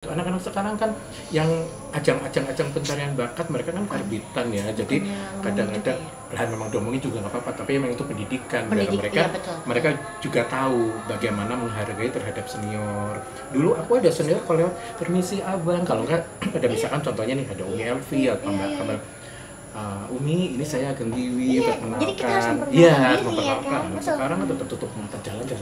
Anak-anak sekarang kan yang ajang pencarian bakat mereka kan karbitan ya, jadi kadang-kadang lah memang diomongin juga nggak apa-apa, tapi memang itu pendidikan biar mereka mereka juga tahu bagaimana menghargai terhadap senior. Dulu aku ada senior kalau lewat permisi abang, kalau nggak ada misalkan contohnya nih ada Umi Elvi atau Mbak Umi, ini saya Ageng Wiwi, perkenalkan. Iya, memperkenalkan. Sekarang ada tertutup mata jalan aja.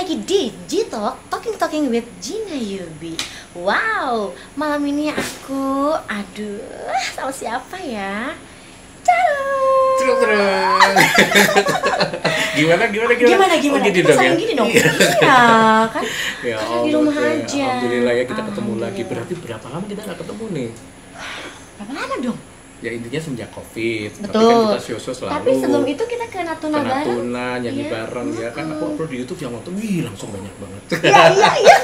Di G-Talk, Talking with Gina Yubi. Wow, malam ini aku, sama siapa ya? Terus. Gimana? Gitu kita saling gini dong. Iya, kan? Ya, di rumah aja. Alhamdulillah ya kita ketemu lagi. Berarti berapa lama kita nggak ketemu nih? Berapa lama dong? Ya intinya sejak COVID. Betul. Tapi kan kita show selalu. Tapi sebelum itu kita ke Natuna bareng. Ke Natuna nyanyi bareng ya kan. Aku upload di YouTube yang nonton, langsung banyak banget. Iya.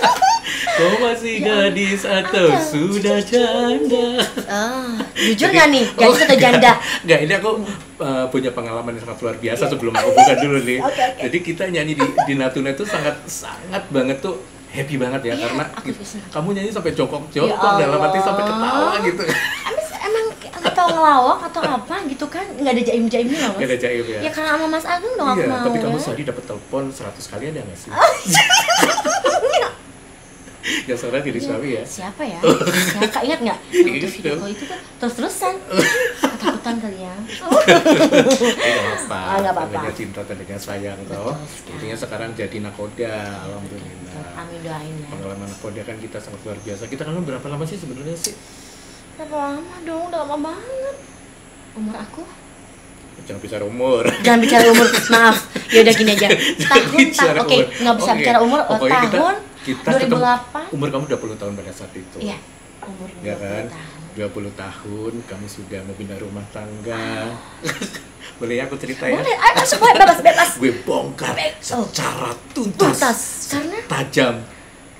Kau masih gadis atau sudah janda? Jujur nggak nih, gadis atau janda? Nggak, ini aku punya pengalaman yang sangat luar biasa sebelum aku buka dulu nih. Okay. Jadi kita nyanyi di Natuna itu sangat banget tuh, happy banget ya, karena kamu nyanyi sampai jongkok dalam hati sampai ketawa gitu. Emang atau ngelawak atau apa gitu kan, nggak ada jaim-jaimnya loh Mas. Nggak ada jaim ya? Ya karena sama Mas Agung dong aku mau. Tapi kamu tadi dapat telepon 100 kali ada nggak sih? Ya soalnya diri suami ya? Siapa ya? Siapa, ingat nggak? Waktu video call itu kan terus-terusan ketakutan kali ya? Nggak apa-apa, tandanya cinta, tandanya sayang toh. Intinya sekarang jadi nakoda, alhamdulillah. Amin, doain ya. Pengalaman nakoda kan kita sangat luar biasa. Kita kan berapa lama sih sebenarnya sih? Berapa lama dong? Udah lama banget. Umur aku? Jangan bicara umur. Jangan bicara umur, maaf. Ya udah gini aja. Oke, nggak bisa bicara umur. Tahun kita 2008. Umur kamu 20 tahun pada saat itu. Iya, umur 20 ya kan? tahun. 20 tahun kamu sudah mau pindah rumah tangga. Boleh ya aku cerita ya? Boleh, masuk, bebas. Gue bongkar secara tuntas. Karena? Tajam.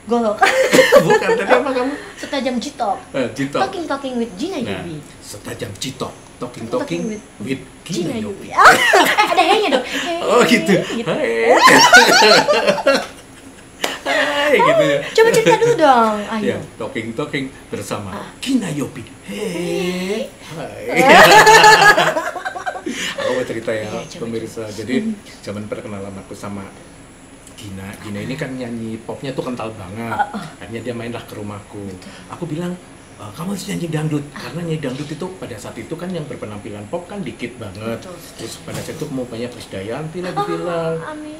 Golok. Bukan, tadi apa kamu? Setajam G-Talk. Talking with Gina Yubi. Setajam G-Talk. Talking with Gina Yubi. Ada hey-nya dong. Oh gitu. Hai gitu ya. Coba cerita dulu dong. Ayo. Ya, talking bersama Gina Yubi. Hai. Aku mau cerita ya, pemirsa. Jadi zaman perkenalan aku sama Gina ini kan nyanyi popnya tuh kental banget. Akhirnya dia mainlah ke rumahku. Aku bilang, kamu harus nyanyi dangdut, karena nyanyi dangdut itu pada saat itu kan yang berpenampilan pop kan dikit banget. Terus pada saat itu mau banyak Krisdayanti lagi bilang,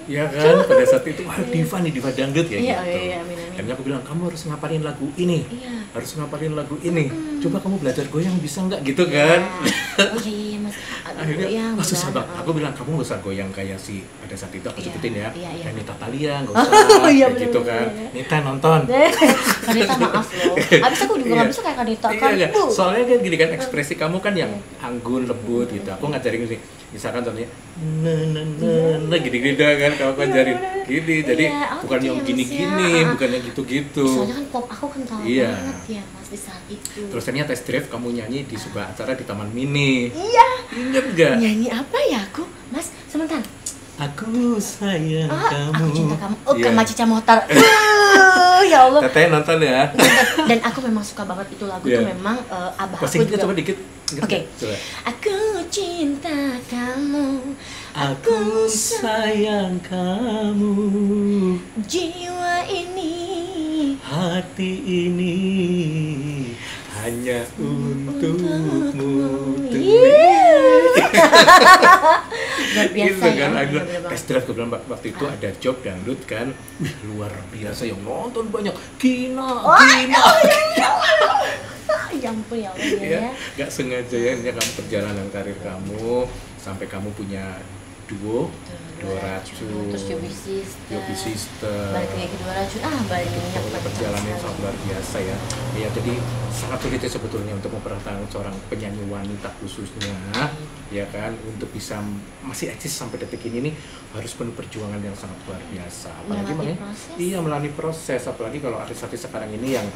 ya kan, pada saat itu diva dangdut ya gitu. Akhirnya aku bilang, kamu harus ngapalin lagu ini, coba kamu belajar goyang bisa nggak gitu kan? Oh iya Mas. Akhirnya susah banget. Aku bilang kamu nggak usah goyang kayak si pada saat itu aku sebutin ya, kayak Nita Thalia nggak usah kayak gitu kan. Nita nonton. Nita maaf loh. Abis aku juga nggak bisa kayak Nita kan. Soalnya kan gini kan, ekspresi kamu kan yang anggun lembut gitu. Aku ngajarin gini, misalkan contohnya gini kan, kamu ngajarin gini. Jadi bukan yang gini-gini, bukan yang gitu-gitu. Soalnya kan pop aku kental banget ya Mas di saat itu. Terus ternyata test drive kamu nyanyi di sebuah acara di Taman Mini. Iya. Ingat gak? Nyanyi apa ya aku? Mas, sebentar. Aku sayang kamu. Aku cinta kamu. Oh, Kama Cica Mohtar. Ya Allah. Teteh nonton ya. Dan aku memang suka banget itu lagu tuh memang abah aku juga. Coba dikit. Oke. Aku cinta kamu. Aku sayang kamu. Jiwa ini, hati ini hanya untukmu. Luar biasa gitu kan, ya. Test drive kebetulan waktu itu ada job dangdut kan, luar biasa yang nonton banyak. Gina. Ya ampun ya Allah ya. Gak sengaja ya, ini kamu perjalanan karir kamu sampai kamu punya duo racun, terus Yobi Sister, balik lagi ke 2 racun, banyak perjalanan yang sangat luar biasa ya. Ya jadi sangat sulit ya sebetulnya untuk mempertahankan seorang penyanyi wanita khususnya, ya kan, untuk bisa masih eksis sampai detik ini nih harus penuh perjuangan yang sangat luar biasa. Apalagi melalui proses, apalagi kalau artis-artis sekarang ini yang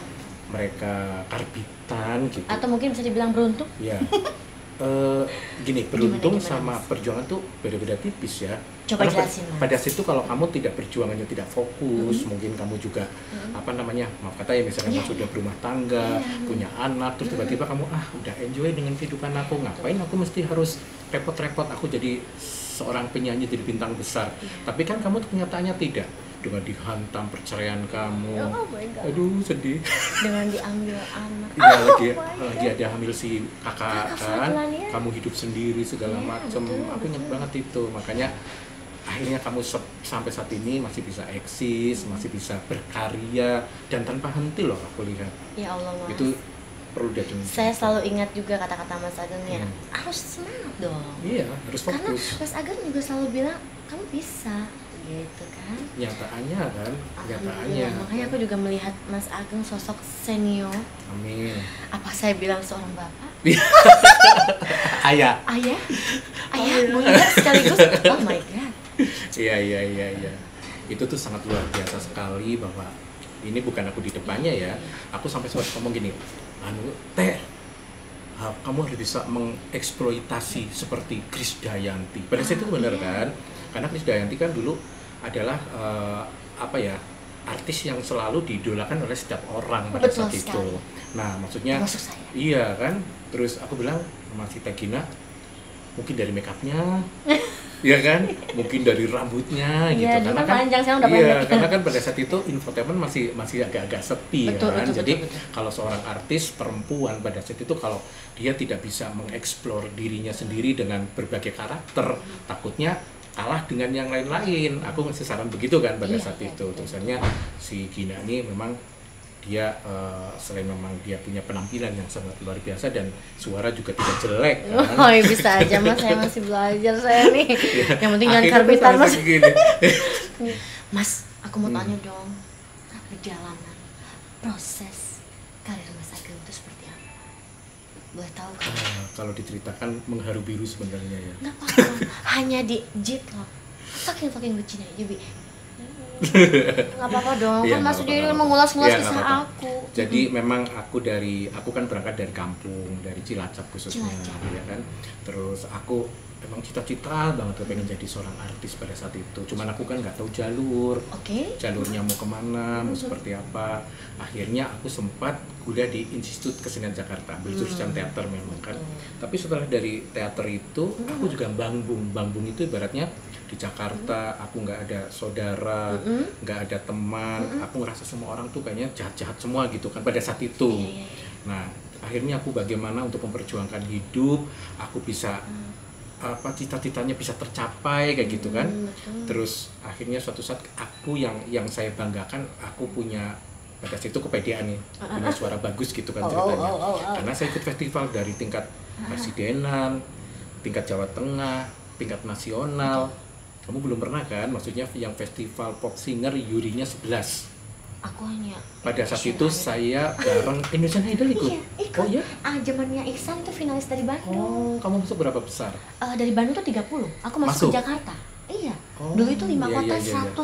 mereka karbitan gitu. Atau mungkin bisa dibilang beruntung. Iya. Gini, beruntung Gimana, sama Mas? perjuangan tuh beda-beda tipis ya. Coba Karena jelasin, Mas. pada situ kalau kamu tidak berjuangannya tidak fokus, mungkin kamu juga apa namanya, maaf kata ya, misalnya kamu sudah berumah tangga, punya anak, terus tiba-tiba kamu udah enjoy dengan kehidupan aku, ngapain aku mesti harus repot-repot aku jadi seorang penyanyi, jadi bintang besar. Tapi kan kamu kenyataannya tidak, dengan dihantam perceraian kamu, Oh my God. aduh sedih. Dengan diambil anak. Iya, my lagi ada hamil si kakak kan, Fadlan, ya. kamu hidup sendiri segala Iya, macem. betul. Aku ingat banget itu, makanya akhirnya kamu sampai saat ini masih bisa eksis, masih bisa berkarya dan tanpa henti loh aku lihat. Ya Allah, Mas. Itu perlu diacungi. Saya selalu ingat juga kata-kata Mas Ageng ya, harus semangat dong. Iya, harus Karena fokus. Mas Ageng juga selalu bilang kamu bisa, gitu kan. Nyataannya kan, nyataannya. Alhamdulillah, makanya aku juga melihat Mas Ageng sosok senior. Amin. Apa saya bilang seorang bapak? Ayah. Ayah? Ayah, bunda sekaligus. Oh my God. Iya. Itu tuh sangat luar biasa sekali, bahwa ini bukan aku di depannya ya. Aku sampai sempat ngomong gini, Teh, kamu harus bisa mengeksploitasi seperti Krisdayanti. Pada saat itu benar kan? Karena Krisdayanti kan dulu adalah artis yang selalu diidolakan oleh setiap orang pada Betul saat itu. sekali. Nah, maksudnya Termasuk saya. iya kan? Terus aku bilang sama si Tegina, mungkin dari make upnya, ya kan? Mungkin dari rambutnya gitu. Iya, dulu kan panjang, sekarang udah iya, pendek. karena kan pada saat itu infotainment masih agak-agak sepi. Betul, kan. betul, Jadi betul. kalau seorang artis perempuan pada saat itu, kalau dia tidak bisa mengeksplor dirinya sendiri dengan berbagai karakter, takutnya kalah dengan yang lain-lain. Aku ngasih saran begitu kan pada Iya, saat iya, itu. betul. Tulisannya si Gina ini memang dia selain memang dia punya penampilan yang sangat luar biasa dan suara juga tidak jelek kan. Oh, ya bisa aja Mas, saya masih belajar saya nih. Yang penting jangan Akhirnya karbitan tuh Mas. sampai gini. Mas, aku mau tanya dong, perjalanan proses karir Mas Ageng itu seperti apa? Boleh tahu kan? Kalau diceritakan mengharu biru sebenarnya ya. Nggak apa-apa, hanya di jit loh. Saking lucunya Yubi. Nggak apa-apa dong, Iya, kan nggak Mas apa-apa, Udi nggak mengulas-ngulas apa-apa. Iya, kisah nggak apa-apa. aku. Jadi memang aku kan berangkat dari kampung, dari Cilacap khususnya, Cilacap. ya kan. Terus aku memang cita-cita banget pengen jadi seorang artis pada saat itu. Cuman aku kan nggak tahu jalurnya mau kemana, mau seperti apa. Akhirnya aku sempat kuliah di Institut Kesenian Jakarta, ambil jurusan teater memang kan. Tapi setelah dari teater itu, aku juga bangbung itu ibaratnya di Jakarta aku nggak ada saudara, nggak ada teman, aku ngerasa semua orang tuh kayaknya jahat-jahat semua gitu kan pada saat itu. Nah, akhirnya aku bagaimana untuk memperjuangkan hidup, aku bisa cita-citanya bisa tercapai kayak gitu kan. Terus akhirnya suatu saat aku yang saya banggakan, aku punya pada situ kepedean nih, punya suara bagus gitu kan ceritanya. Karena saya ikut festival dari tingkat presidenan, tingkat Jawa Tengah, tingkat nasional. Kamu belum pernah kan, maksudnya yang festival pop singer jurinya 11. Aku hanya Pada saat itu saya bareng Indonesian Idol ikut. Iya, ikut. Oh iya? Zamannya Ihsan tuh finalis dari Bandung. Oh, kamu masuk berapa besar? Dari Bandung tuh 30. Aku masuk Masuk? ke Jakarta. Iya. Oh, Dulu itu 5 iya, kota iya, iya. 100 Itu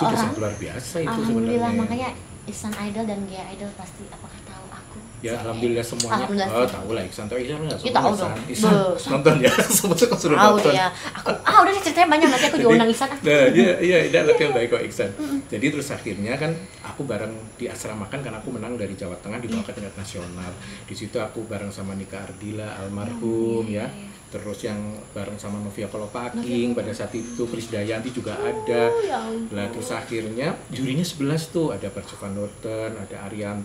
udah orang. sangat luar biasa itu Alhamdulillah, sebenarnya. makanya Ihsan Idol dan Gia Idol pasti apakah tahu aku? Ya alhamdulillah semuanya. Alhamdulillah. Oh, tahu lah Iksan, tahu Iksan nggak? Ya, tahu dong. Iksan nonton ya, semua suka suruh Tahu nonton. deh ya. Aku udah nih ceritanya banyak, nanti aku juga undang Ihsan. Nah, iya, anak yang baik kok Iksan. Jadi terus akhirnya kan aku bareng di asramakan karena aku menang dari Jawa Tengah dibawa ke tingkat nasional. Di situ aku bareng sama Nika Ardila almarhum ya. Terus yang bareng sama Novia Kolopaking pada saat itu, Krisdayanti juga ada. Ya Nah, terus akhirnya jurinya 11 tuh, ada Percivan Norton, ada Siapa lagi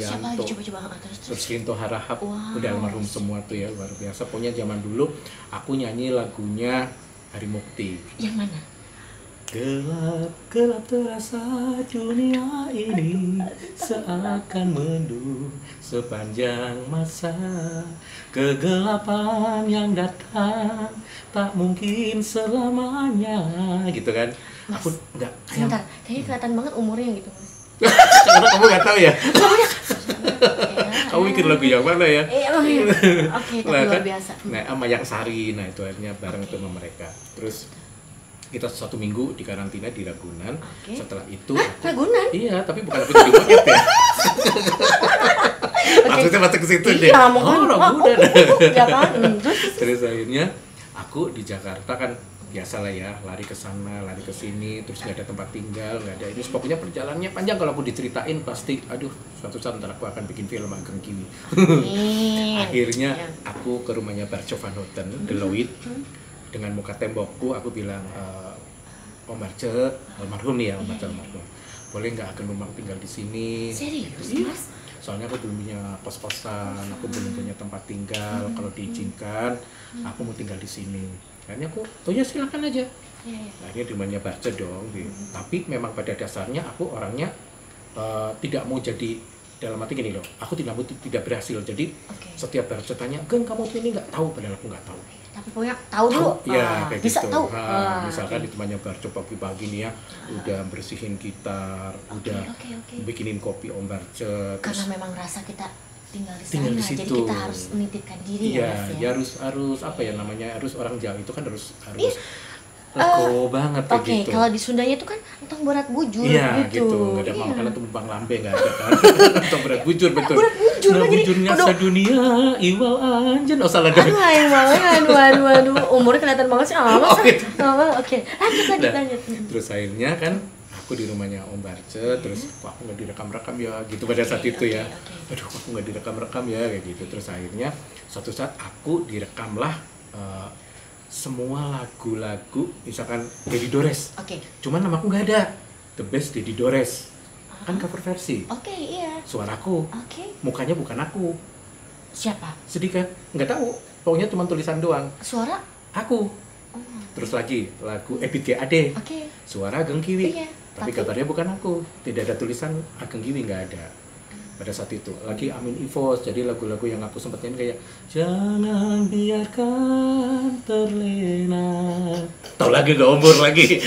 Arianto, coba terus. terus Rinto Harahap, Wow. udah almarhum semua tuh ya, luar biasa. Pokoknya zaman dulu aku nyanyi lagunya Harimukti. Yang mana? Gelap terasa dunia ini seakan mendung sepanjang masa. Kegelapan yang datang tak mungkin selamanya, gitu kan. Mas, Aku nggak Sebentar, kayaknya kelihatan banget umurnya gitu Mas. karena kamu nggak tahu ya. Kamu mikir lagu yang mana ya? Oke, tapi Nah, luar kan, biasa. nah sama yang Sari, nah itu akhirnya bareng itu sama mereka. Terus kita 1 minggu di karantina di Ragunan. Setelah itu Ragunan? Iya, tapi bukan aku jadi monyet ya. Maksudnya masuk ke situ deh. Ragunan. Terus akhirnya aku di Jakarta kan biasalah ya, lari ke sana, lari ke sini, terus nggak ada tempat tinggal, nggak ada ini. Pokoknya perjalanannya panjang, kalau aku diceritain pasti, aduh, suatu saat ntar aku akan bikin film Ageng Kiwi. Akhirnya aku ke rumahnya Barco Van Houten, Deloitte, dengan muka tembokku, aku bilang, Om Barce, almarhum nih ya, Om Barce almarhum, boleh nggak Ageng numpang tinggal di sini? Serius, Mas? Soalnya aku belum punya kos-kosan, aku belum punya tempat tinggal. Kalau diizinkan, aku mau tinggal di sini. Akhirnya aku, oh ya silakan aja. Akhirnya di rumahnya Barce dong. Tapi memang pada dasarnya aku orangnya tidak mau jadi, dalam arti gini loh, aku tidak berhasil. Jadi setiap Barce tanya, Geng kamu ini nggak tahu, padahal aku nggak tahu. Tapi pokoknya tahu dulu. Ya kayak bisa gitu. Tahu. Misalkan di temannya Barco pagi-pagi nih ya, udah bersihin gitar, udah bikinin kopi Om Barce. Karena memang rasa kita tinggal di sana, jadi kita harus menitipkan diri ya harus apa ya namanya, harus orang Jawa itu kan harus leko banget kayak gitu. Kalau di Sundanya itu kan entong berat bujur gitu. Nggak ada makanan tumpang lambe, nggak ada kan. Entong berat bujur, betul. Berat bujur, nah, bujurnya sadunia iwal anjen. Oh salah dong. Aduh, umurnya kelihatan banget sih. Oke. Lanjut. Terus akhirnya kan aku di rumahnya Om Barce, terus aku nggak direkam-rekam ya gitu pada saat itu ya. Aduh, aku nggak direkam-rekam ya kayak gitu. Terus akhirnya suatu saat aku direkamlah semua lagu-lagu, misalkan Dedi Dores. Cuman nama aku nggak ada. The Best Dedi Dores. Kan cover versi. Iya. Suaraku. Mukanya bukan aku. Siapa? Sedih kan? Nggak tahu. Pokoknya cuma tulisan doang. Suara? Aku. Terus lagi lagu Ebit GAD. Suara Ageng Kiwi. Tapi kabarnya bukan aku. Tidak ada tulisan Ageng Kiwi, nggak ada. Pada saat itu lagi Amin Ivos, jadi lagu-lagu yang aku sempat nyanyi kayak jangan biarkan terlena. Tahu lagi gak umur lagi.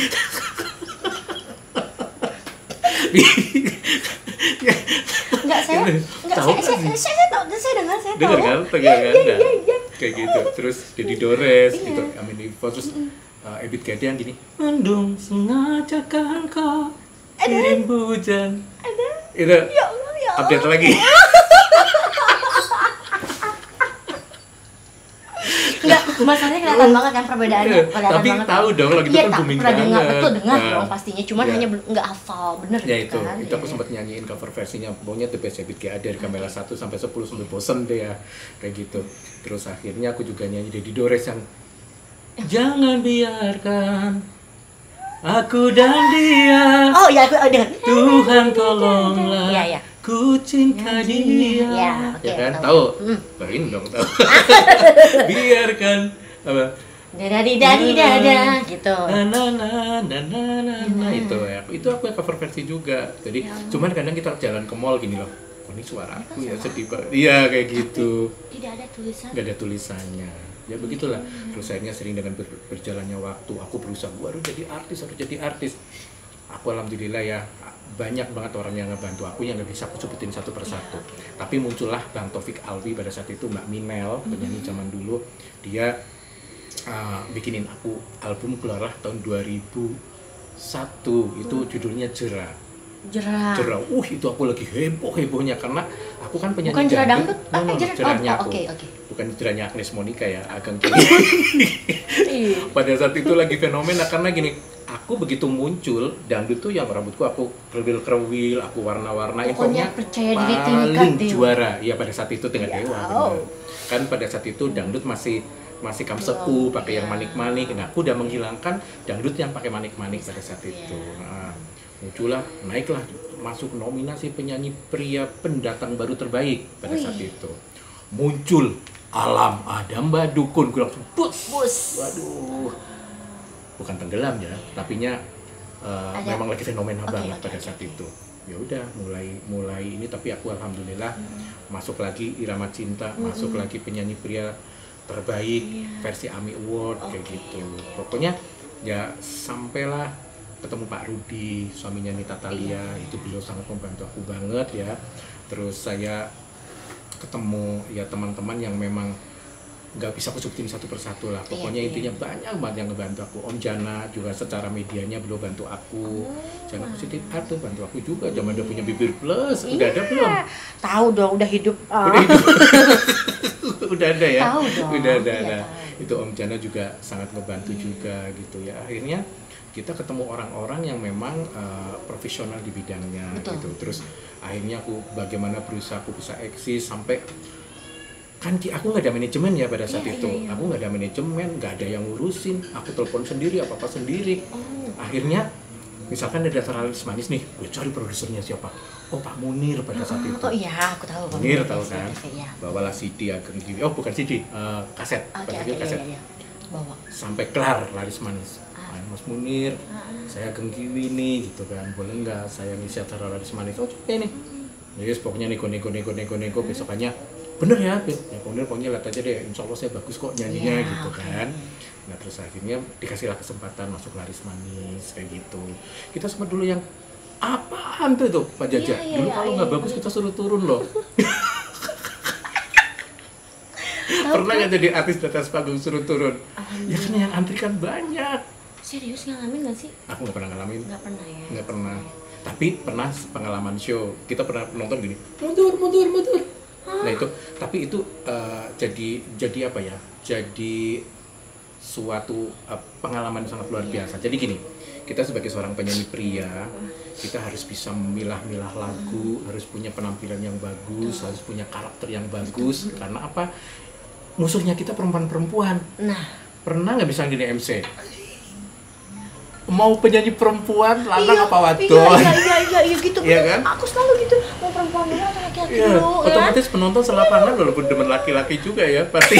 Saya dengar kan kayak gitu. Terus Dedi Dores gitu, Amin Ivos, terus Ebit GAD yang gini, mendung sengaja kan kau kirim hujan. Itu update lagi. Enggak, masalahnya kelihatan banget kan perbedaannya. Tapi tahu dong, lagi itu kan booming banget. Dengar dong pastinya, cuman hanya nggak hafal bener ya itu kan? Itu aku sempat nyanyiin cover versinya, pokoknya The Best Ebit GAD dari Kamela 1 sampai 10 sampai bosen deh ya kayak gitu. Terus akhirnya aku juga nyanyi Dedi Dores yang jangan biarkan aku dan dia. Aku dengar. Tuhan tolonglah. Ku cinta dia. Ya kan? Tahu? Ini dong tahu. Biarkan apa? Dari gitu. Itu ya. Itu aku yang cover versi juga. Jadi cuman kadang kita jalan ke mall gini loh. Oh, ini suara aku ya, sedih banget. Iya kayak gitu. Tidak ada tulisan. Tidak ada tulisannya. Ya begitulah. Terus akhirnya sering dengan berjalannya waktu aku berusaha harus jadi artis. Aku alhamdulillah ya, banyak banget orang yang ngebantu aku yang nggak bisa aku sebutin satu persatu. Tapi muncullah Bang Taufik Alwi pada saat itu, Mbak Minel, penyanyi zaman dulu, dia bikinin aku album, keluarlah tahun 2001, itu judulnya Jera. Itu aku lagi hebohnya karena aku kan penyanyi. Bukan Jera dangdut, Jeranya aku. Bukan jeranya Agnes Monica ya, Ageng Kiwi. Pada saat itu lagi fenomena karena gini, aku begitu muncul dangdut tuh yang rambutku aku kerwil, aku warna-warna, pokoknya percaya diri paling juara ya pada saat itu dengan Dewa. Kan pada saat itu dangdut masih kamseku, pakai yang manik-manik. Nah, aku udah menghilangkan dangdut yang pakai manik-manik pada saat itu. Nah, muncullah, naiklah, masuk nominasi penyanyi pria pendatang baru terbaik pada saat itu. Muncul Alam Adam Badukun, gue langsung bus. Waduh, bukan tenggelam ya, tapinya memang lagi fenomena banget pada saat itu. Ya udah, mulai ini, tapi aku alhamdulillah masuk lagi Irama Cinta, masuk lagi penyanyi pria terbaik versi AMI Award kayak gitu. Pokoknya ya sampailah ketemu Pak Rudi, suaminya Nita Thalia, itu beliau sangat membantu aku banget ya. Terus saya ketemu ya teman-teman yang memang nggak bisa aku sebutin satu persatu lah. Pokoknya intinya banyak banget yang ngebantu aku. Om Jana juga secara medianya beliau bantu aku. Jana Positif Art tuh bantu aku juga. Zaman dia punya Bibir Plus, udah ada belum? Tahu dong, udah hidup. Udah hidup. Udah ada ya? Tahu dong. Udah ada. Iya, Nah, itu Om Jana juga sangat ngebantu juga gitu ya. Akhirnya kita ketemu orang-orang yang memang profesional di bidangnya. Betul. Gitu. Terus akhirnya aku bagaimana berusaha aku bisa eksis sampai kan aku nggak ada manajemen ya pada saat itu. Aku nggak ada manajemen, nggak ada yang ngurusin. Aku telepon sendiri, apa sendiri. Akhirnya misalkan ada acara Laris Manis nih, gue cari produsernya siapa? Oh, Pak Munir pada saat itu. Oh iya, aku tahu. Munir tahu kan? Ya. Bawalah CD Ageng Giwi. Oh bukan CD, kaset. Kaset. Iya. Bawa. Sampai kelar Laris Manis. Mas Munir, saya Ageng Giwi nih, gitu kan. Boleh nggak saya ngisi acara Laris Manis? Oh coba nih. Yes, pokoknya nego besokannya. Bener ya, pokoknya lihat aja deh, insya Allah saya bagus kok nyanyinya gitu kan. Nah terus akhirnya dikasihlah kesempatan masuk Laris Manis kayak gitu. Kita sempat dulu yang apaan tuh itu Pak Jaja? Dulu kalau nggak bagus kita suruh turun loh. Pernah nggak jadi artis di atas panggung suruh turun? Ya kan yang antri kan banyak. Serius ngalamin nggak sih? Aku nggak pernah ngalamin. Nggak pernah ya? Nggak pernah. Tapi pernah pengalaman show. Kita pernah nonton gini, mundur. Nah itu, tapi itu jadi apa ya? Jadi suatu pengalaman sangat luar biasa. Jadi gini, kita sebagai seorang penyanyi pria, kita harus bisa memilah-milah lagu, harus punya penampilan yang bagus, harus punya karakter yang bagus. Karena apa? Musuhnya kita perempuan-perempuan. Nah, pernah nggak bisa gini MC? Mau penyanyi perempuan, lanang apa wadon? Iya gitu. Iya kan? Aku selalu gitu, mau perempuan dulu atau laki-laki dulu, otomatis penonton selapangan walaupun demen laki-laki juga ya, pasti.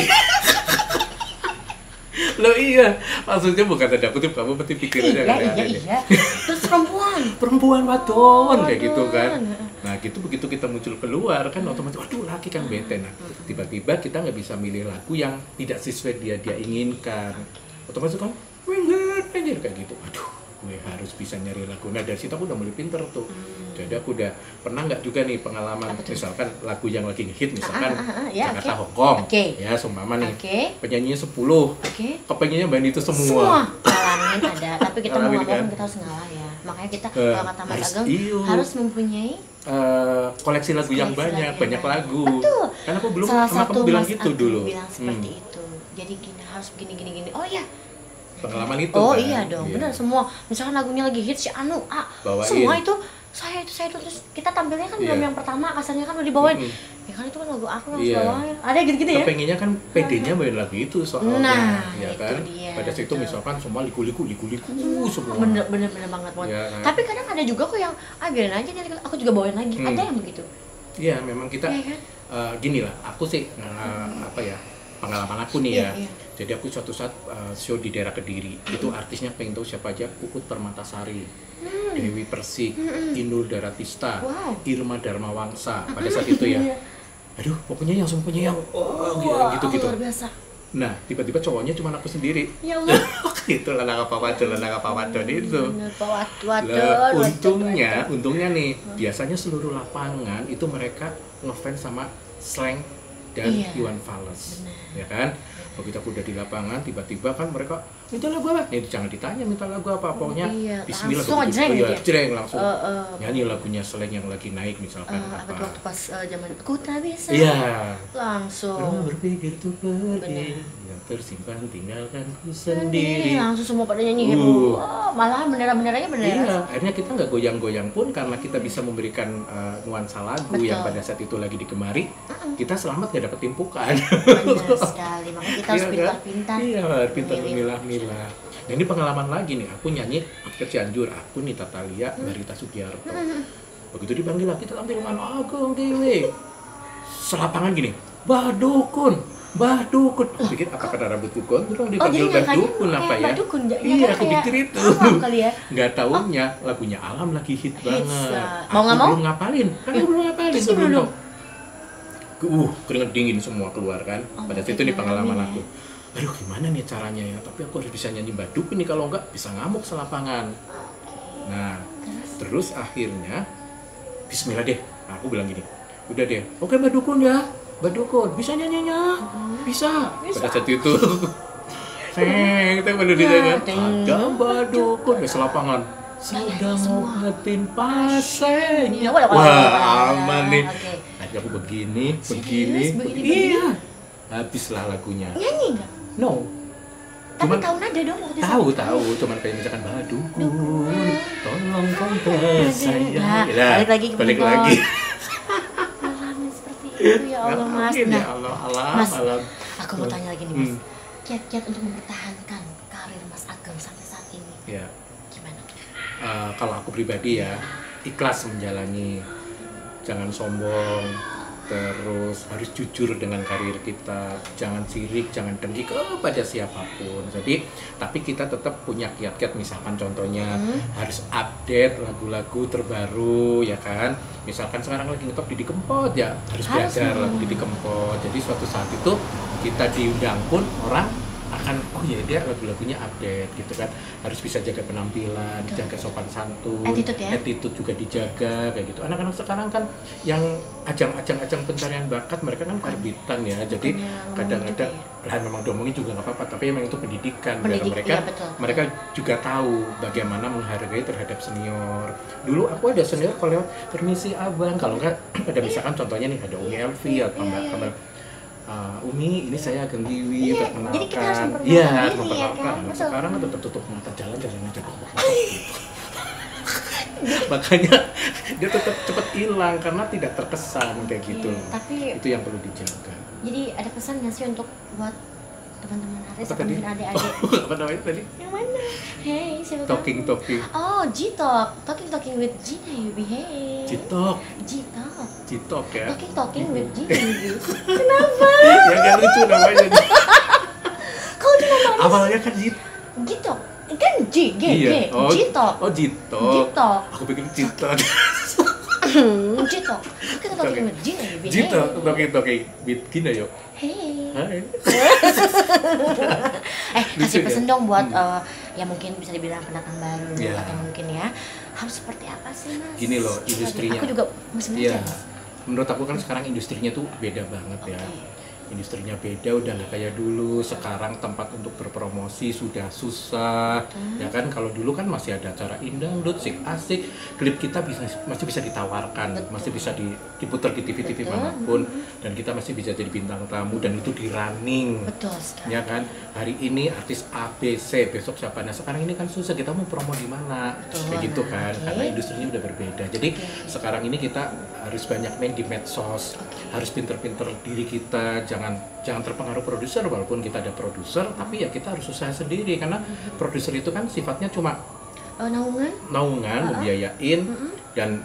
Loh iya, maksudnya bukan tanda kutip, kamu pasti pikirannya iya. Terus perempuan wadon kayak gitu kan. Nah gitu, begitu kita muncul keluar kan otomatis waduh laki kan bete. Nah tiba-tiba kita nggak bisa milih lagu yang tidak sesuai dia inginkan, otomatis kan pengen kayak gitu. Aduh, gue harus bisa nyari lagu. Nah dari situ aku udah mulai pinter tuh. Jadi aku udah pernah nggak juga nih pengalaman misalkan lagu yang lagi ngehit misalkan Jakarta Hongkong ya seumpama nih penyanyinya 10 kepengennya band itu semua ngalamin ada, tapi kita mau ngomong kita harus ngalah ya. Makanya kita kalau kata Mas Ageng harus mempunyai koleksi lagu yang banyak lagu. Betul. Karena aku belum salah sama satu kamu bilang Mas gitu Ageng dulu. Bilang seperti itu. Jadi gini harus gini. Oh iya. Pengalaman itu oh kan? Iya dong, benar semua. Misalkan lagunya lagi hits si Anu, bawain. Semua itu saya itu terus kita tampilnya kan belum yang pertama, kasarnya kan udah dibawain. Ya kan itu kan lagu aku yang bawain. Ada gitu-gitu ya. Kepengennya kan PD-nya main lagu itu soalnya, ya kan. Dia, pada situ misalkan semua liku-liku semua. Bener banget. Ya, kan? Tapi kadang ada juga kok yang biarin aja nanti aku juga bawain lagi. Ada yang begitu. Iya, memang kita kan? gini lah. Aku sih apa ya? Pengalaman aku nih ya. Jadi aku suatu saat show di daerah Kediri. Itu artisnya pengen tahu siapa aja, Puput Permatasari, Dewi Persik, Inul Daratista, Irma Darmawangsa pada saat itu ya. Aduh, pokoknya yang semuanya yang gitu. Luar biasa. Nah, tiba-tiba cowoknya cuma aku sendiri. Ya Allah. Itu lanang apa wadon itu. Bener, untungnya nih, biasanya seluruh lapangan itu mereka ngefans sama Slank dan Iwan Fals, ya kan? Begitu aku udah di lapangan, tiba-tiba kan mereka minta lagu apa? Ya jangan ditanya minta lagu apa, pokoknya Bismillah jreng langsung nyanyi lagunya Slank yang lagi naik misalkan apa. Waktu pas zaman aku tak bisa. Iya. Langsung. Berpikir tuh pergi, yang tersimpan tinggalkanku sendiri. Langsung semua pada nyanyi heboh. Malahan benerannya bener. Iya, akhirnya kita nggak goyang-goyang pun karena kita bisa memberikan nuansa lagu yang pada saat itu lagi digemari. Kita selamat gak dapet timpukan. Benar sekali, makanya kita harus pintar-pintar. Iya, pintar memilah-milah. Nah ini pengalaman lagi nih, aku nyanyi ke Cianjur, aku nih Tatalia, Barita Sugiarto. Begitu dipanggil lagi, kita tampil dengan Ageng Giwi. Selapangan gini, Mbah Dukun. Aku pikir apa kata rambut dukun, terus dipanggil Mbah Dukun apa ya? Iya, aku pikir itu. Nggak taunya lagunya Alam lagi hit banget. Mau nggak mau? Belum ngapalin, kan belum ngapalin. Belum. Keringet dingin semua keluar kan. Pada situ nih pengalaman aku. Aduh gimana nih caranya ya, tapi aku harus bisa nyanyi Mbak Dukun nih, kalau enggak bisa ngamuk selapangan. Nah terus akhirnya Bismillah deh, aku bilang gini, udah deh, oke Mbak Dukun ya, Mbak Dukun bisa nyanyinya, bisa. Pada saat itu, kita baru ditanya, ada Mbak Dukun di lapangan sedang ngobatin pasien. Wah, aman nih. Akhirnya aku begini. Iya, habislah lagunya. Nyanyi nggak? No. Tapi tahu nada dong waktu itu. Tahu, cuman kayak misalkan Mbak Dukun, tolong kontak saya. Balik lagi. Itu ya Allah Mas. Nah, Mas, aku mau tanya lagi nih Mas. Kiat-kiat untuk mempertahankan karir Mas Ageng sampai saat ini. Ya. Gimana? Kalau aku pribadi ya, ikhlas menjalani, jangan sombong, terus harus jujur dengan karir kita, jangan sirik, jangan dengki kepada siapapun. Jadi, tapi kita tetap punya kiat-kiat, misalkan contohnya harus update lagu-lagu terbaru, ya kan? Misalkan sekarang lagi ngetop Didi Kempot, ya harus belajar lagu Didi Kempot. Jadi suatu saat itu kita diundang pun orang akan, oh ya dia lagu-lagunya update gitu kan, harus bisa jaga penampilan, jaga sopan santun, attitude juga dijaga kayak gitu. Anak-anak sekarang kan yang ajang pencarian bakat mereka kan karbitan ya, jadi kadang-kadang memang diomongin juga nggak apa-apa, tapi memang itu pendidikan biar mereka juga tahu bagaimana menghargai terhadap senior. Dulu aku ada senior kalau lewat permisi abang, kalau nggak ada misalkan contohnya nih ada Umi Elvi atau Mbak Umi, ini saya Ageng Wiwi, perkenalkan. Iya, memperkenalkan. Sekarang ada tertutup mata jalan aja. Makanya dia tetap cepat hilang karena tidak terkesan kayak gitu. Tapi itu yang perlu dijaga. Jadi ada pesan nggak sih untuk buat teman-teman Haris atau mungkin adik-adik? Apa namanya tadi? Yang mana? Hey, siapa? Talking. Oh, G-Talk. Talking with Gina Yubi. Hey. G-Talk ya. Talking with Gina Yubi. Kenapa? Ya gak lucu namanya. Kalau di nama awalnya kan G-Talk. Kan G-Talk. G-Talk. Oh, G-Talk. Aku pikir G-Talk. G-Talk. Kita talking with Gina Yubi. G-Talk. Talking with Gina yuk. Hai. Kasih pesen dong buat ya mungkin bisa dibilang pendatang baru atau mungkin ya harus seperti apa sih Mas? Gini loh, industrinya. Aku juga masih belajar. Menurut aku kan sekarang industrinya tuh beda banget ya. Industrinya beda, udah nggak kayak dulu. Sekarang tempat untuk berpromosi sudah susah, ya kan? Kalau dulu kan masih ada acara indangdut, asik, klip kita masih bisa ditawarkan, masih bisa diputar di TV manapun, dan kita masih bisa jadi bintang tamu dan itu di running, ya kan? Hari ini artis A, B, C, besok siapa? Nah sekarang ini kan susah, kita mau promo di mana, kayak gitu kan? Karena industrinya udah berbeda. Jadi sekarang ini kita harus banyak main di medsos, harus pinter-pinter diri kita, jangan terpengaruh produser, walaupun kita ada produser, tapi ya kita harus usaha sendiri karena produser itu kan sifatnya cuma naungan, membiayain dan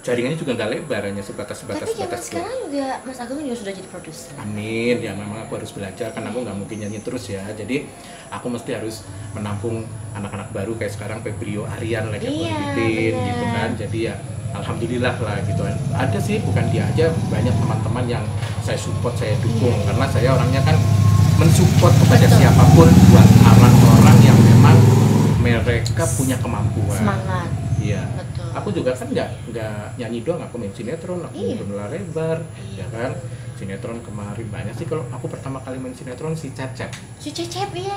jaringannya juga nggak lebar, hanya sebatas. Tapi zaman sekarang juga Mas Ageng juga sudah jadi produser. Amin, ya memang aku harus belajar karena aku nggak mungkin nyanyi terus ya, jadi aku mesti harus menampung anak-anak baru kayak sekarang Febrio Aryan lagi bikin gitu kan, jadi ya alhamdulillah lah gitu kan. Ada sih, bukan dia aja, banyak teman-teman yang saya support, saya dukung karena saya orangnya kan mensupport kepada siapapun buat orang-orang yang memang mereka punya kemampuan. Semangat. Iya. Aku juga kan nggak nyanyi doang, aku main sinetron, aku main layar lebar, ya kan. Sinetron kemarin banyak sih. Kalau aku pertama kali main sinetron si Cecep. Iya.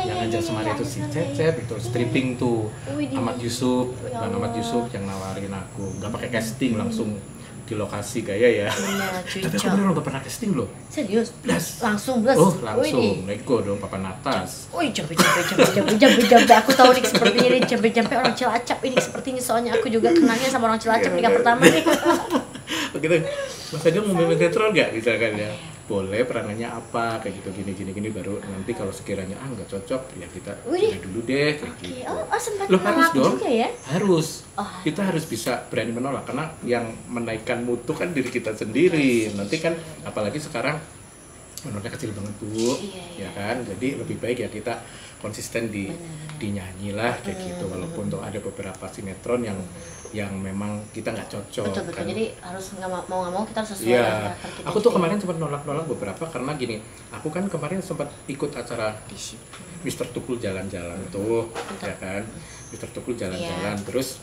Yang ngajak Semari itu si Cecep, itu stripping tuh. Ahmad Yusuf, Bang Ahmad Yusuf yang nawarin aku. Nggak pakai casting, langsung di lokasi gaya ya. Tapi aku beneran nggak pernah casting loh. Serius? Langsung. Oh langsung, nego dong papan atas. Jampe. Aku tahu nih sepertinya nih jampe orang Cilacap ini sepertinya, soalnya aku juga kenalnya sama orang Cilacap nikah pertama nih. Begitu, Mas Ageng mau main sinetron nggak misalkan ya? Boleh, peranannya apa kayak gitu, gini baru nanti kalau sekiranya nggak cocok ya kita dulu deh kayak gitu. Sempat harus dong juga ya? Harus. Kita harus bisa berani menolak karena yang menaikkan mutu kan diri kita sendiri. Nanti kan apalagi sekarang honornya kecil banget Bu, ya kan? Jadi lebih baik ya kita konsisten di nyanyi lah kayak gitu, walaupun tuh ada beberapa sinetron yang memang kita nggak cocok. Betul. Kan? Jadi harus nggak mau kita harus sesuai. Iya. Aku tuh kemarin sempat nolak beberapa karena gini, aku kan kemarin sempat ikut acara Mister Tukul jalan-jalan tuh, ya kan? Mister Tukul jalan-jalan terus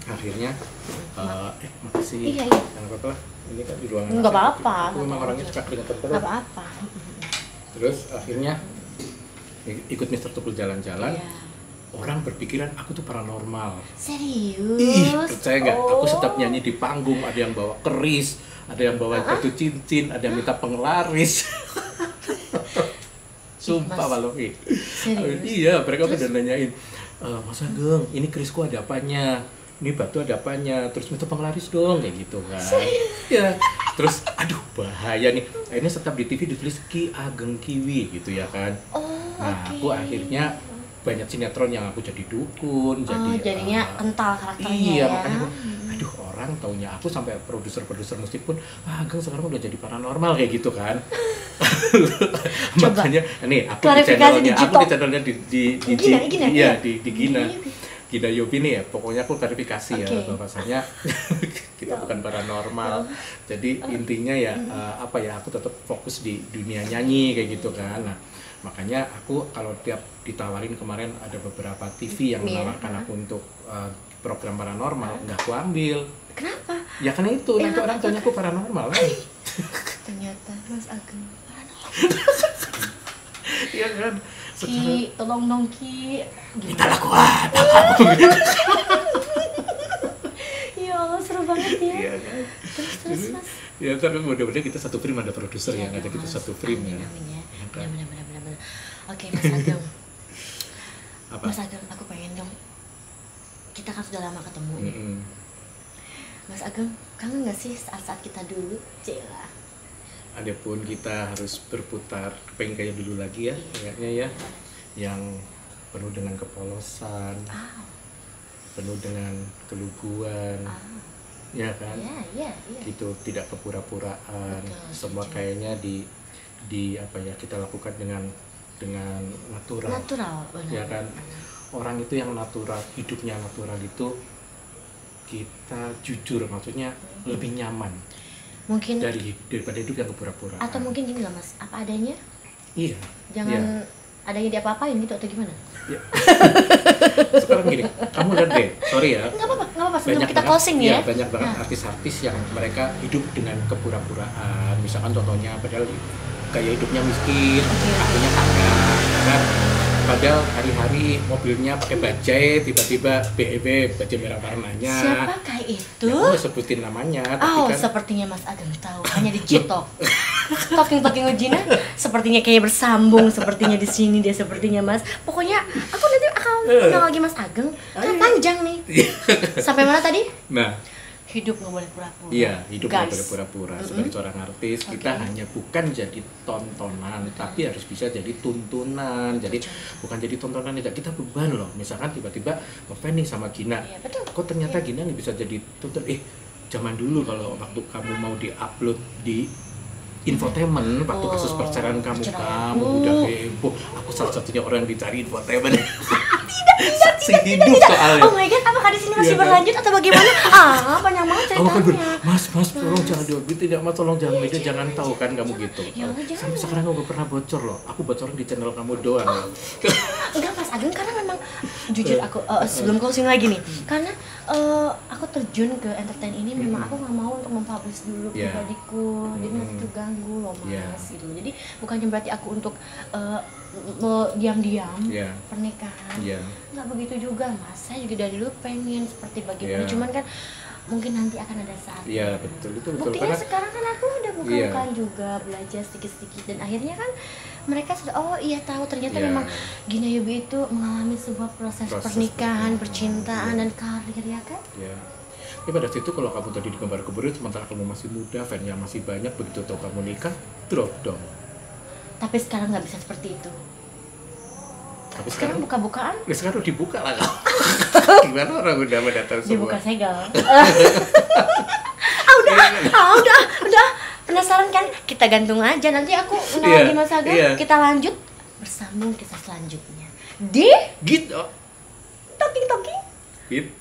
Akhirnya makasih. Iya. Jangan apa-apa lah. Ini kan di ruangan. Enggak apa-apa. Aku memang orangnya suka keringetan terus. Enggak apa-apa. Terus akhirnya ikut Mister Tupul jalan-jalan. Iya. Orang berpikiran aku tuh paranormal. Serius? Ih, percaya nggak? Aku setiap nyanyi di panggung ada yang bawa keris, ada yang bawa batu cincin, ada yang minta penglaris. Sumpah Pak Loki. Iya, mereka udah nanyain, Mas Ageng, ini kerisku ada apanya? Ini batu ada apanya? Terus minta penglaris dong, kayak gitu kan. Ya. Terus, aduh bahaya nih. Akhirnya tetap di TV ditulis Ki Ageng Kiwi gitu ya kan. Nah, aku akhirnya banyak sinetron yang aku jadi dukun, jadinya kental karakternya. Iya, ya? makanya aduh orang taunya aku sampai produser musik pun, Ageng sekarang udah jadi paranormal kayak gitu kan. Makanya nih aku di channelnya di Gina Yobi nih ya, pokoknya aku klarifikasi ya bahwasanya kita bukan paranormal. Jadi intinya ya aku tetap fokus di dunia nyanyi kayak gitu kan. Nah, makanya aku kalau tiap ditawarin kemarin ada beberapa TV yang menawarkan aku untuk program paranormal, nggak aku ambil. Kenapa? Ya karena itu, nanti orang tanya aku paranormal kan. Ternyata Mas Ageng paranormal. Iya kan? Ki, tolong dong Ki. Kita lakukan. Ya Allah, seru banget ya. Iya kan? Terus Mas. Ya tapi mudah-mudahan kita satu frame, ada produser yang ada kita satu frame ya. Benar. Oke Mas Ageng. Apa? Mas Ageng, aku pengen dong. Kita kan sudah lama ketemu nih. Mas Ageng, kangen nggak sih saat-saat kita dulu, Cila? Adapun kita harus berputar, pengen kayak dulu lagi ya, kayaknya ya, yang penuh dengan kepolosan, penuh dengan keluguan, ya kan? Iya. Gitu, tidak kepura-puraan, semua kayaknya di apa ya kita lakukan dengan natural, benar. ya kan? Orang itu yang natural, hidupnya natural itu kita jujur, maksudnya lebih nyaman. Mungkin daripada hidup yang kepura-puraan. Atau mungkin gini lah Mas, apa adanya? Iya. Jangan adanya diapa-apain gitu atau gimana? Ya. Sekarang gini, kamu lihat deh, sorry ya. Nggak apa-apa. Sebelum kita closing nih ya. Banyak banget artis-artis yang mereka hidup dengan kepura-puraan. Misalkan contohnya, padahal gaya hidupnya miskin, akhirnya kaya, kan? Padahal hari-hari mobilnya pakai bajai, tiba-tiba BEW, bajai merah warnanya. Siapakah itu? Ya, aku sebutin namanya. Tapi kan, sepertinya Mas Ageng tahu. Hanya di Jitok. Talking Ujina, sepertinya kayak bersambung. Sepertinya di sini dia sepertinya Mas. Pokoknya aku nanti akan kenal lagi Mas Ageng. Kan panjang nih. Sampai mana tadi? Nah, hidup nggak boleh pura-pura. Iya, hidup nggak boleh pura-pura. Sebagai seorang artis, kita hanya bukan jadi tontonan, tapi harus bisa jadi tuntunan. Jadi bukan jadi tontonan aja, kita beban loh. Misalkan tiba-tiba ngefans nih sama Gina, kok ternyata Gina nih bisa jadi tonton. Zaman dulu kalau waktu kamu mau di-upload di infotainment, waktu kasus perceraian kamu udah heboh. Aku salah satunya orang yang dicari infotainment. Tidak. Hidup soalnya. Oh my god, apakah di sini masih berlanjut atau bagaimana? Banyak banget ceritanya. Mas, tolong jangan diobit, tidak Mas, tolong jangan media, jangan tahu kan kamu gitu. Sampai sekarang aku gak pernah bocor loh. Aku bocorin di channel kamu doang. Enggak Mas Ageng, karena memang jujur aku sebelum closing lagi nih, karena aku terjun ke entertain ini memang aku nggak mau untuk mempublish dulu pribadiku, jadi nanti terganggu loh Mas gitu. Jadi bukannya berarti aku untuk diam-diam pernikahan, nggak begitu juga Mas. Saya juga dari dulu pengen seperti bagaimana, cuman kan mungkin nanti akan ada saat. Iya betul. Buktinya sekarang kan aku udah bukan juga belajar sedikit-sedikit dan akhirnya kan mereka sudah tahu ternyata memang Gina Yobi itu mengalami sebuah proses pernikahan, percintaan dan karir ya kan? Iya. Tapi pada situ kalau kamu tadi digembar-gemborin sementara kamu masih muda, fan-nya masih banyak, begitu tahu kamu nikah, drop dong. Tapi sekarang nggak bisa seperti itu. Tapi sekarang buka-bukaan? Ya sekarang dibuka lah kamu. Gimana orang udah mendatang semua? Dibuka segel. Udah. Penasaran kan? Kita gantung aja. Nanti aku lagi Mas Ageng. Kita lanjut bersambung kisah selanjutnya. Di gitu. Talking. Gitu.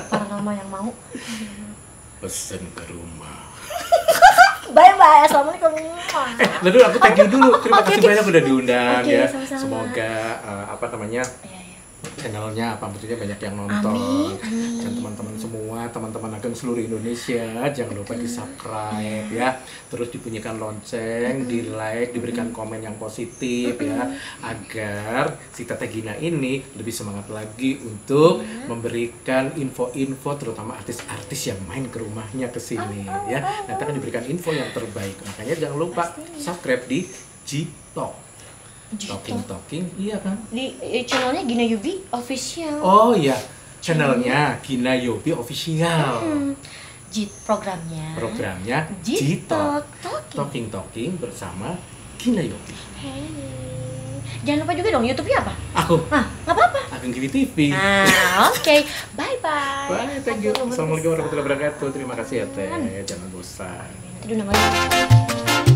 Paranormal yang mau. Pesen ke rumah. Bye-bye, assalamualaikum. Lalu aku thank you dulu. Terima kasih banyak udah diundang ya. Sama-sama. Semoga channelnya apa, maksudnya banyak yang nonton. Dan teman-teman semua, teman-teman Ageng seluruh Indonesia, jangan lupa di subscribe ya, terus dibunyikan lonceng, di like, diberikan komen yang positif ya, agar si Teteh Gina ini lebih semangat lagi untuk memberikan info-info, terutama artis-artis yang main ke rumahnya ke sini ya. Nanti akan diberikan info yang terbaik, makanya jangan lupa subscribe di G-Talk. Talking, iya kan? Di channelnya Gina Yubi Official. Oh iya, channelnya Gina Yubi Official. Programnya G-Talk. Talking bersama Gina Yubi. Hey. Jangan lupa juga dong YouTube-nya apa? Aku. Nggak apa-apa. Ageng Kiwi TV. Oke. Bye-bye. Bye, thank you. Assalamualaikum warahmatullahi wabarakatuh. Terima kasih ya Teh. Jangan bosan. Aduh namanya.